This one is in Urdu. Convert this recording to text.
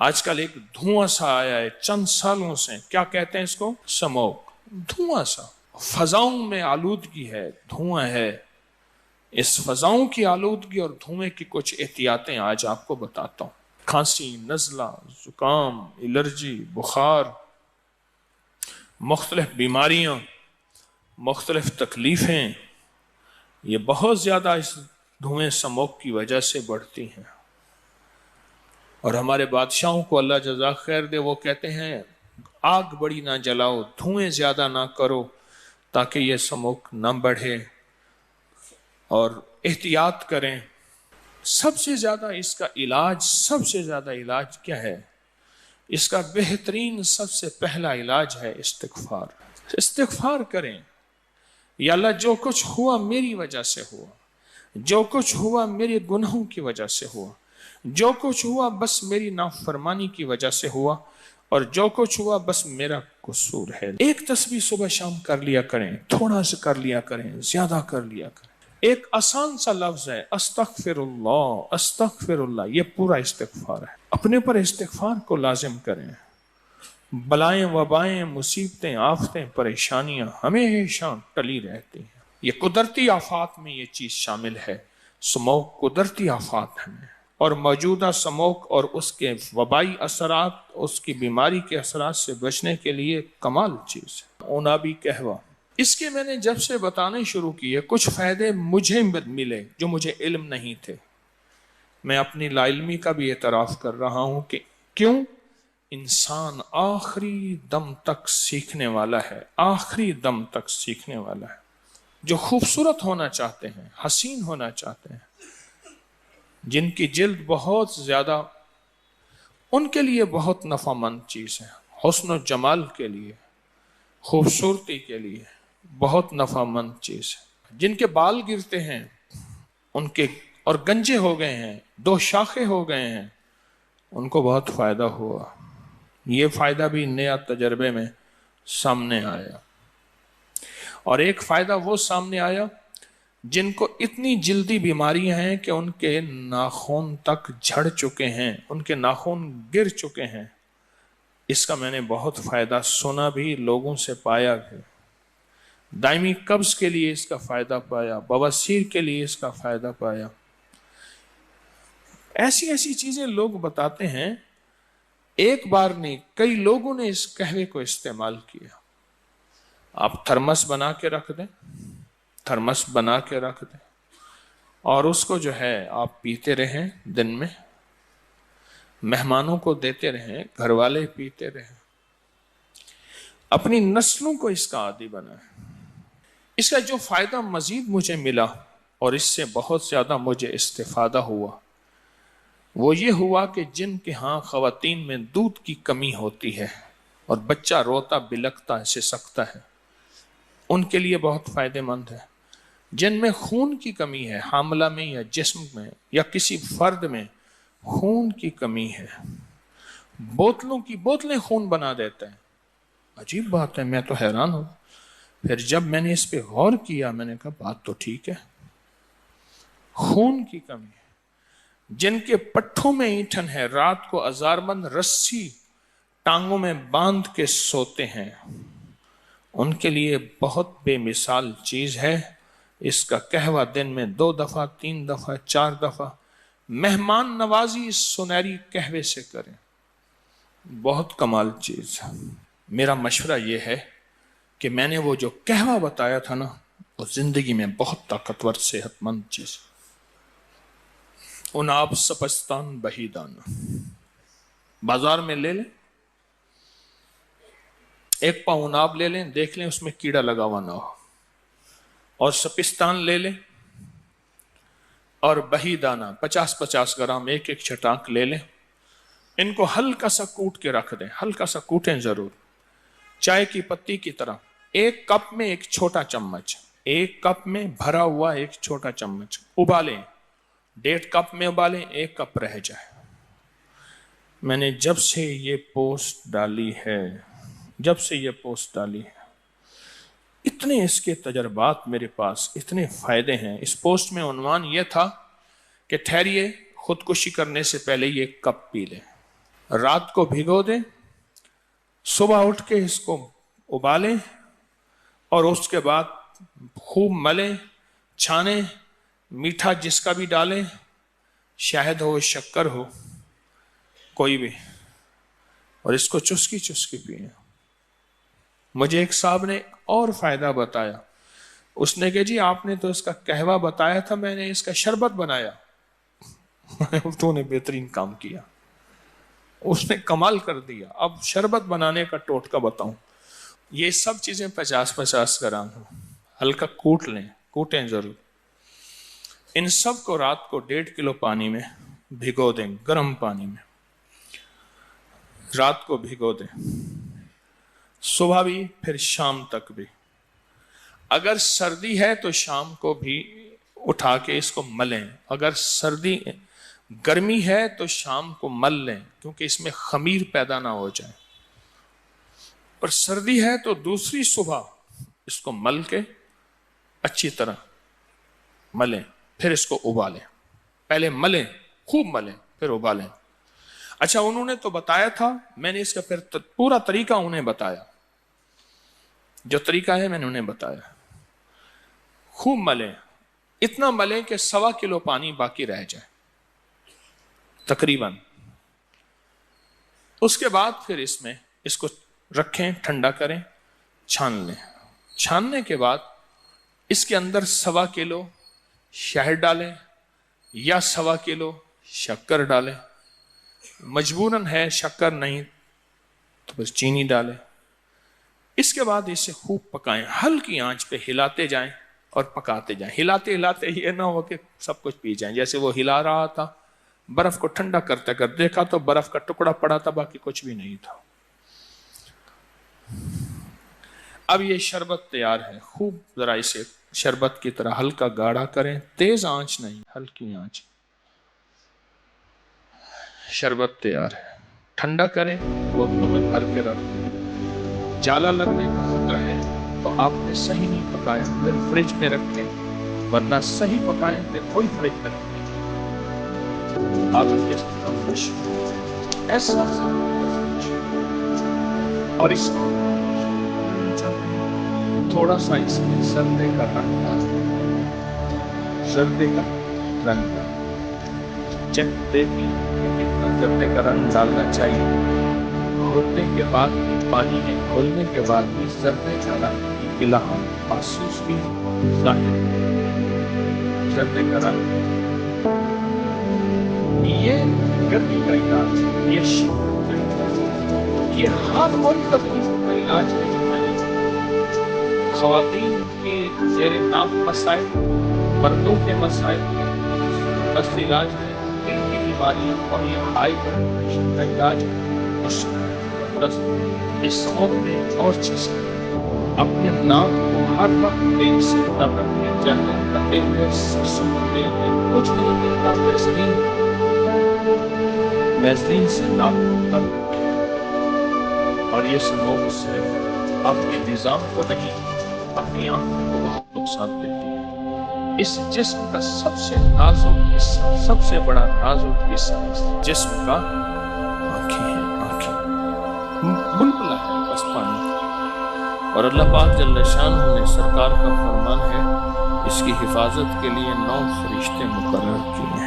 آج کل ایک دھواں سا آیا ہے چند سالوں سے، کیا کہتے ہیں اس کو؟ سموک، دھواں سا، فضاؤں میں آلودگی ہے، دھواں ہے۔ اس فضاؤں کی آلودگی اور دھوئیں کی کچھ احتیاطیں آج آپ کو بتاتا ہوں۔ کھانسی، نزلہ، زکام، الرجی، بخار، مختلف بیماریاں، مختلف تکلیفیں، یہ بہت زیادہ اس دھوئیں سموک کی وجہ سے بڑھتی ہیں۔ اور ہمارے بادشاہوں کو اللہ جزاک خیر دے، وہ کہتے ہیں آگ بڑی نہ جلاؤ، دھوئیں زیادہ نہ کرو تاکہ یہ سموک نہ بڑھے، اور احتیاط کریں۔ سب سے زیادہ اس کا علاج، سب سے زیادہ علاج کیا ہے؟ اس کا بہترین سب سے پہلا علاج ہے استغفار۔ استغفار کریں، یا اللہ جو کچھ ہوا میری وجہ سے ہوا، جو کچھ ہوا میرے گناہوں کی وجہ سے ہوا، جو کچھ ہوا بس میری نافرمانی کی وجہ سے ہوا، اور جو کچھ ہوا بس میرا قصور ہے۔ ایک تسبیح صبح شام کر لیا کریں، تھوڑا سا کر لیا کریں، زیادہ کر لیا کریں۔ ایک آسان سا لفظ ہے استغفر اللہ، استغفر اللہ، یہ پورا استغفار ہے۔ اپنے پر استغفار کو لازم کریں۔ بلائیں وبائیں، مصیبتیں، آفتیں، پریشانیاں ہمیشہ ٹلی رہتی ہیں۔ یہ قدرتی آفات میں یہ چیز شامل ہے۔ سموک قدرتی آفات ہیں، اور موجودہ سموک اور اس کے وبائی اثرات، اس کی بیماری کے اثرات سے بچنے کے لیے کمال چیز ہے۔ اونابی قہوہ، اس کے میں نے جب سے بتانے شروع کیے کچھ فائدے مجھے ملے جو مجھے علم نہیں تھے۔ میں اپنی لا علمی کا بھی اعتراف کر رہا ہوں کہ کیوں؟ انسان آخری دم تک سیکھنے والا ہے، آخری دم تک سیکھنے والا ہے۔ جو خوبصورت ہونا چاہتے ہیں، حسین ہونا چاہتے ہیں، جن کی جلد بہت زیادہ، ان کے لیے بہت نفع مند چیز ہے۔ حسن و جمال کے لیے، خوبصورتی کے لیے بہت نفع مند چیز ہے۔ جن کے بال گرتے ہیں ان کے اور گنجے ہو گئے ہیں، دو شاخیں ہو گئے ہیں، ان کو بہت فائدہ ہوا۔ یہ فائدہ بھی نیا تجربے میں سامنے آیا۔ اور ایک فائدہ وہ سامنے آیا جن کو اتنی جلدی بیماریاں ہیں کہ ان کے ناخن تک جھڑ چکے ہیں، ان کے ناخن گر چکے ہیں۔ اس کا میں نے بہت فائدہ سنا بھی، لوگوں سے پایا بھی۔ دائمی قبض کے لیے اس کا فائدہ پایا، بواسیر کے لیے اس کا فائدہ پایا۔ ایسی ایسی چیزیں لوگ بتاتے ہیں، ایک بار نہیں کئی لوگوں نے اس قہوے کو استعمال کیا۔ آپ تھرمس بنا کے رکھ دیں، تھرمس بنا کے رکھ دیں، اور اس کو جو ہے آپ پیتے رہیں، دن میں مہمانوں کو دیتے رہیں، گھر والے پیتے رہیں، اپنی نسلوں کو اس کا عادی بنائیں۔ اس کا جو فائدہ مزید مجھے ملا اور اس سے بہت زیادہ مجھے استفادہ ہوا، وہ یہ ہوا کہ جن کے ہاں خواتین میں دودھ کی کمی ہوتی ہے اور بچہ روتا بلکتا ہے، سسکتا ہے، ان کے لیے بہت فائدہ مند ہے۔ جن میں خون کی کمی ہے، حاملہ میں یا جسم میں یا کسی فرد میں خون کی کمی ہے، بوتلوں کی بوتلیں خون بنا دیتے ہیں۔ عجیب بات ہے، میں تو حیران ہوں۔ پھر جب میں نے اس پہ غور کیا، میں نے کہا بات تو ٹھیک ہے، خون کی کمی ہے۔ جن کے پٹھوں میں اینٹھن ہے، رات کو ہزاربند رسی ٹانگوں میں باندھ کے سوتے ہیں، ان کے لیے بہت بے مثال چیز ہے۔ اس کا قہوہ دن میں 2 دفعہ، 3 دفعہ، 4 دفعہ مہمان نوازی اس سنہری قہوے سے کریں، بہت کمال چیز ہے۔ میرا مشورہ یہ ہے کہ میں نے وہ جو قہوہ بتایا تھا نا، وہ زندگی میں بہت طاقتور صحت مند چیز۔ اناب سپستان بہیدان، بازار میں لے لیں، ایک پاؤ اناب لے لیں، دیکھ لیں اس میں کیڑا لگا ہوا نہ ہو، اور سپستان لے لیں، اور بہی دانہ 50-50 گرام ایک ایک چھٹانک لے لیں۔ ان کو ہلکا سا کوٹ کے رکھ دیں، ہلکا سا کوٹیں ضرور، چائے کی پتی کی طرح۔ 1 کپ میں 1 چھوٹا چمچ، 1 کپ میں بھرا ہوا 1 چھوٹا چمچ ابالیں، 1.5 کپ میں ابالیں، 1 کپ رہ جائے۔ میں نے جب سے یہ پوسٹ ڈالی ہے، اتنے اس کے تجربات میرے پاس، اتنے فائدے ہیں۔ اس پوسٹ میں عنوان یہ تھا کہ ٹھہریے، خودکشی کرنے سے پہلے یہ کپ پی لیں۔ رات کو بھگو دیں، صبح اٹھ کے اس کو ابالیں اور اس کے بعد خوب ملیں، چھانیں، میٹھا جس کا بھی ڈالیں، شہد ہو شکر ہو کوئی بھی، اور اس کو چسکی چسکی پئیں۔ مجھے ایک صاحب نے اور فائدہ بتایا، اس نے کہ جی آپ نے تو اس کا قہوہ بتایا تھا، میں نے اس کا شربت بنایا۔ تو نے بہترین کام کیا، اس نے کمال کر دیا۔ اب شربت بنانے کا ٹوٹکا بتاؤں، یہ سب چیزیں 50-50 گرام ہوں، ہلکا کوٹ لیں، کوٹیں ضرور۔ ان سب کو رات کو 1.5 کلو پانی میں بھگو دیں، گرم پانی میں رات کو بھگو دیں، صبح بھی پھر شام تک بھی۔ اگر سردی ہے تو شام کو بھی اٹھا کے اس کو ملیں، اگر گرمی ہے تو شام کو مل لیں کیونکہ اس میں خمیر پیدا نہ ہو جائے، اور سردی ہے تو دوسری صبح اس کو مل کے اچھی طرح ملیں، پھر اس کو ابالیں۔ پہلے ملیں، خوب ملیں، پھر ابالیں۔ اچھا انہوں نے تو بتایا تھا، میں نے اس کا پھر پورا طریقہ انہیں بتایا، جو طریقہ ہے میں نے انہیں بتایا۔ خوب ملیں، اتنا ملیں کہ 1.25 کلو پانی باقی رہ جائے تقریباً۔ اس کے بعد پھر اس کو رکھیں، ٹھنڈا کریں، چھان لیں۔ چھاننے کے بعد اس کے اندر 1.25 کلو شہد ڈالیں یا 1.25 کلو شکر ڈالیں، مجبوراً ہے شکر نہیں تو بس چینی ڈالیں۔ اس کے بعد اسے خوب پکائیں، ہلکی آنچ پہ ہلاتے جائیں اور پکاتے جائیں۔ ہلاتے ہلاتے یہ نہ ہو کہ سب کچھ پی جائیں، جیسے وہ ہلا رہا تھا، برف کو ٹھنڈا کرتے کر دیکھا تو برف کا ٹکڑا پڑا تھا، باقی کچھ بھی نہیں تھا۔ اب یہ شربت تیار ہے، خوب ذرا اسے شربت کی طرح ہلکا گاڑھا کریں، تیز آنچ نہیں، ہلکی آنچ۔ شربت تیار ہے، ٹھنڈا کریں، بوتلوں میں بھر کے رکھیں۔ جالا لگنے کا خطرہ ہے تو آپ نے صحیح نہیں پکایا، پھر فریج میں رکھیں، ورنہ صحیح پکائیں پھر کوئی فریج میں رکھیں۔ آپ اس کا فریش ایسا اور اس کو تھوڑا سا اس میں سردے کا رنگ ڈالیں، سردے کا رنگ ڈالیں، چیک دیکھیں کتنا سردے کا رنگ ڈالنا چاہیے۔ کھولنے کے بعد پانی میں کھولنے کے بعد بھی سردے کا رنگ کی گلاہٹ محسوس بھی ظاہر، سردے کا رنگ۔ یہ گرمی کا علاج، یہ شکر کا علاج، یہ ہارمون تکلیف کا علاج نہیں ہے۔ خواتین کے زیر ناف مسائل، مردوں کے مسائل بس علاج ہے، دل کی بیماریاں اور یہ ہائی بلڈ پریشر کا علاج ہے۔ بس اس سموک میں اور چیز اپنے ناک کو ہر وقت تیل سے نہ رکھیں، چاہے کٹے ہوئے سرسوں کے تیل میں کچھ نہیں ملتا، ویسلین سے ناک کو تر رکھیں۔ اور یہ سموک سے آپ کے نظام کو نہیں، اپنی آنکھوں کو بہت نقصان دیتی ہے۔ اس جسم کا سب سے نازک حصہ، سب سے بڑا نازک حصہ جسم کا آنکھیں ہیں، آنکھیں بلبلا ہے بس پانی کا۔ اور اللہ پاک جل شانہ نے سرکار کا فرمان ہے، اس کی حفاظت کے لیے 9 فرشتے مقرر کیے ہیں۔